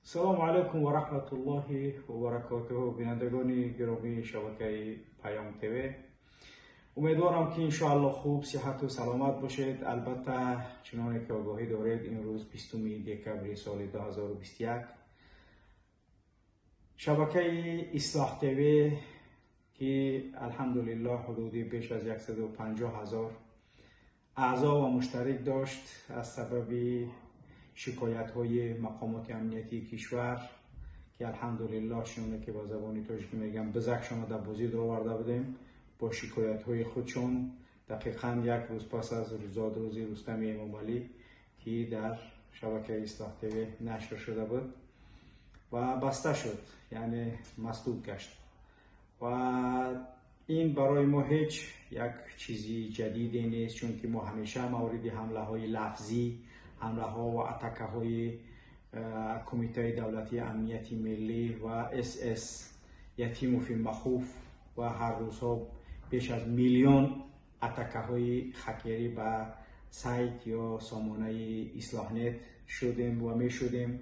سلام علیکم و رحمت الله و برکاته. بینندگان گرامی شبکه پیام تیوی، امیدوارم که انشاءالله خوب، صحت و سلامت باشید. البته چنانه که آگاهی دارید امروز 20 دکبر سال 2021 شبکه اصلاح تیوی که الحمدلله حدودی بیش از 150,000 اعضا و مشترک داشت از سبب شکایت های مقامات امنیتی کشور که الحمدلله شونه که با زبانی تاجیکی میگم بزکشان در بازی در آورده بودیم با شکایت های خودشون. دقیقاً یک روز پس از روزاد روزی رستم امامعلی که در شبکه اصلاح تیوی نشر شده بود و بسته شد، یعنی مسدود گشت و این برای ما هیچ یک چیزی جدیدی نیست، چون که ما همیشه مورد حمله های لفظی، حمله ها و اتکه های کمیته دولتی امنیتی ملی و اس یتیم فی مخوف و هر روزها بیش از میلیون اتکه های خکیری به سایت یا سامانه اصلاح نت شدیم و می شدیم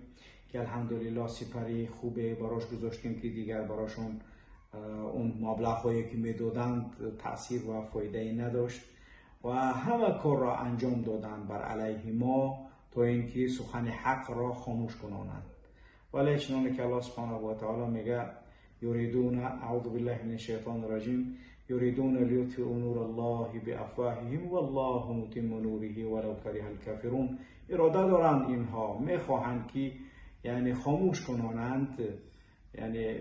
که الحمدلله سپری خوبه براش گذاشتیم که دیگر براشون اون مبلغ هایی که میدادند تاثیر و فایده ای نداشت و همه کار را انجام دادند بر علیه ما تا اینکه سخن حق را خاموش کنانند. ولی چنانه که الله سبحانه و تعالی میگه یریدون، اعوذ بالله من الشیطان الرجیم، یریدون لیطفئوا نور الله بافواههم والله متم نوره ولو کره الکافرون. اراده دارند اینها، میخواهند که یعنی خاموش کنانند، یعنی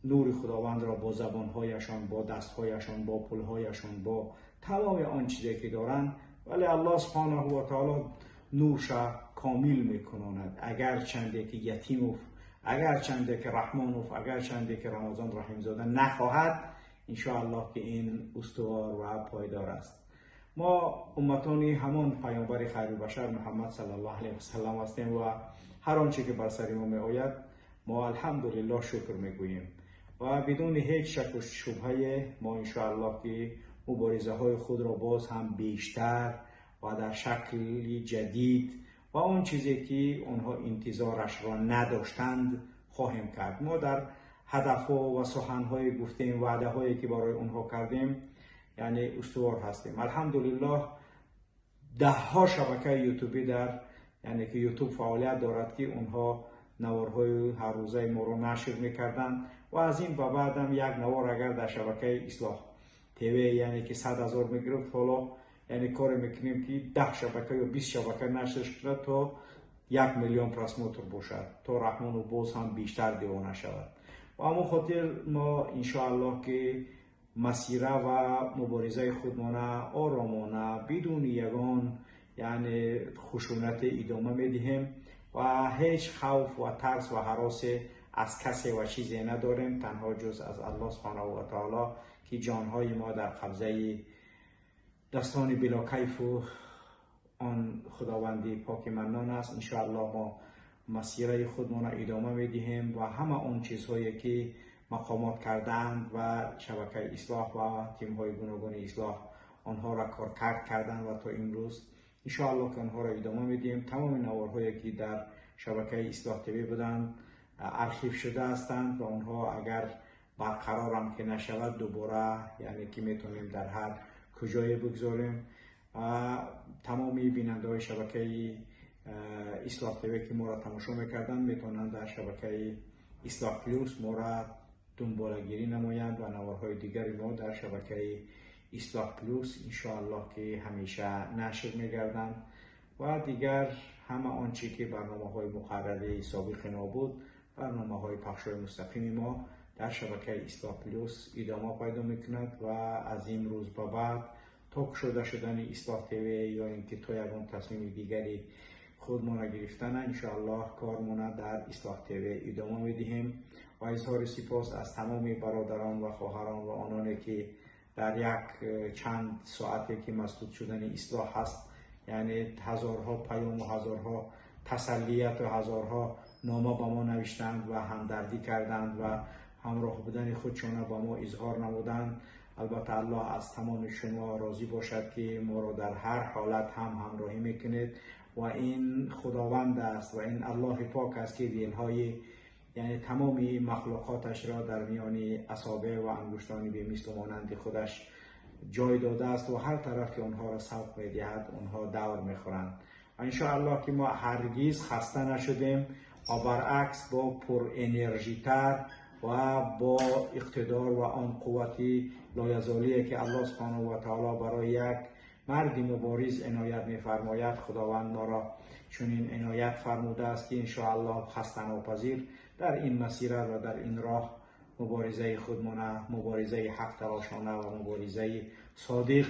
نور خداوند را با زبانهایشان، با دستهایشان، با پلهایشان، با تمام آن چیزی که دارند، ولی الله سبحانه و تعالی نورش کامل میکناند. اگر چنده که یتیموف، اگر چنده که رحمانوف، اگر چنده که رمضان رحیم زاده نخواهد، انشاءالله که این استوار و پایدار است. ما امتانی همان پیامبر خیرالبشر محمد صلی الله علیه و سلم هستیم و هر آنچه که بر سر ما می آید ما الحمدلله شکر میگوییم و بدون هیچ شک و شبهه ما انشاءالله که مبارزه های خود را باز هم بیشتر و در شکل جدید و اون چیزی که اونها انتظارش را نداشتند خواهیم کرد. ما در هدف و سخن های گفتیم، وعده هایی که برای اونها کردیم یعنی استوار هستیم. الحمدلله ده ها شبکه یوتیوبی در یعنی که یوتیوب فعالیت دارد که اونها نوارهای هر روزه ما رو نشر میکردن و از این به بعد هم یک نوار اگر در شبکه اصلاح تیوی یعنی که 100,000 میگرفت، حالا یعنی کار میکنیم که 10 شبکه یا 20 شبکه نشر شده تا 1 میلیون پرسموتر باشد تا رحمان و باز هم بیشتر دیوانه شود. و اما خاطر ما انشاءالله که مسیره و مبارزه خودمانه آرامانه بدون یگان یعنی خشونت ادامه میدهیم و هیچ خوف و ترس و هراس از کسی و چیزی نداریم، تنها جز از الله سبحانه و تعالی که جانهای ما در قبضه دستان بلا کیف و آن خداوندی پاک منان است. انشاءالله ما مسیره خودمان ادامه میدهیم و همه اون چیزهایی که مقامات کردند و شبکه اصلاح و تیم های گوناگون اصلاح آنها را کار کردند و تا امروز انشاءالله که آنها را ادامه میدیم. تمام نوارهایی که در شبکه اصلاح تیوی بودند ارشیو شده هستند و آنها اگر برقرار هم که نشود دوباره یعنی که میتونیم در هر کجای بگذاریم. تمام بیننده های شبکه اصلاح تیوی که ما را تماشا میکردن میتونن در شبکه اصلاح پلوس ما را دنبالگیری نمایند و نوارهای دیگری ما در شبکه اصلاح پلوس انشاءالله که همیشه نشر میگردند و دیگر همه آنچه که برنامه های مقرره سابق نابود، برنامه های پخش های مستقیم ما در شبکه اصلاح پلوس ادامه پیدا میکند و از این روز به بعد تا شده شدن اصلاح تیوی یا اینکه تا یکان تصمیم دیگری خودمان گرفتن انشاءالله کارمون در اصلاح تیوی ادامه میدهیم و اظهار سپاس از تمام برادران و خواهران و آنانی که در یک چند ساعتی که مسدود شدن اصلاح هست یعنی هزارها پیام و هزارها تسلیت و هزارها نامه با ما نوشتند و همدردی کردند و همراه بودن خودشان با ما اظهار نمودند. البته الله از تمام شما راضی باشد که ما را در هر حالت هم همراهی میکنید و و این خداوند است و این الله پاک است که دلهای یعنی تمامی مخلوقاتش را در میان اصابع و انگشتان به مثل مانند خودش جای داده است و هر طرف که اونها را سوق می‌دهد اونها دور می‌خورند. و انشاءالله که ما هرگز خسته نشدیم و برعکس با پر انرژی تر و با اقتدار و آن قوتی لایزالی که الله سبحانه و تعالی برای یک مرد مبارز عنایت می‌فرماید، خداوند ما را چنین عنایت فرموده است که انشاءالله خسته ناپذیر در این مسیر و در این راه مبارزه خودمانه، مبارزه حق تلاشانه و مبارزه صادق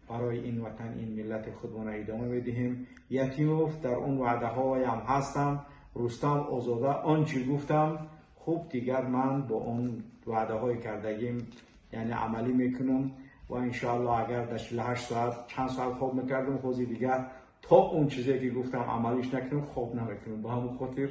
برای این وطن، این ملت خودمانه ادامه میدهیم. یتیموف در اون وعده های هم هستم. رستم آزاده آنچه گفتم خوب دیگر من با اون وعده های کردگیم یعنی عملی میکنم و انشاءالله اگر در 48 ساعت چند ساعت خواب میکردم خوزی دیگر تا اون چیزی که گفتم عملیش نکنم خواب نمیکنم. با همون خاطر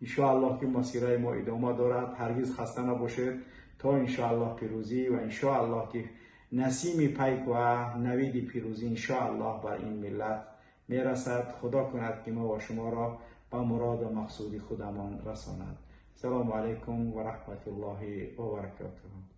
انشاءالله که مسیرهای ما ادامه دارد، هرگز خسته نباشید تا انشاءالله پیروزی و انشاءالله که نسیم پیک و نوید پیروزی انشاءالله بر این ملت میرسد. خدا کند که ما و شما را به مراد و مقصود خودمان رساند. السلام علیکم و رحمت الله و برکاته.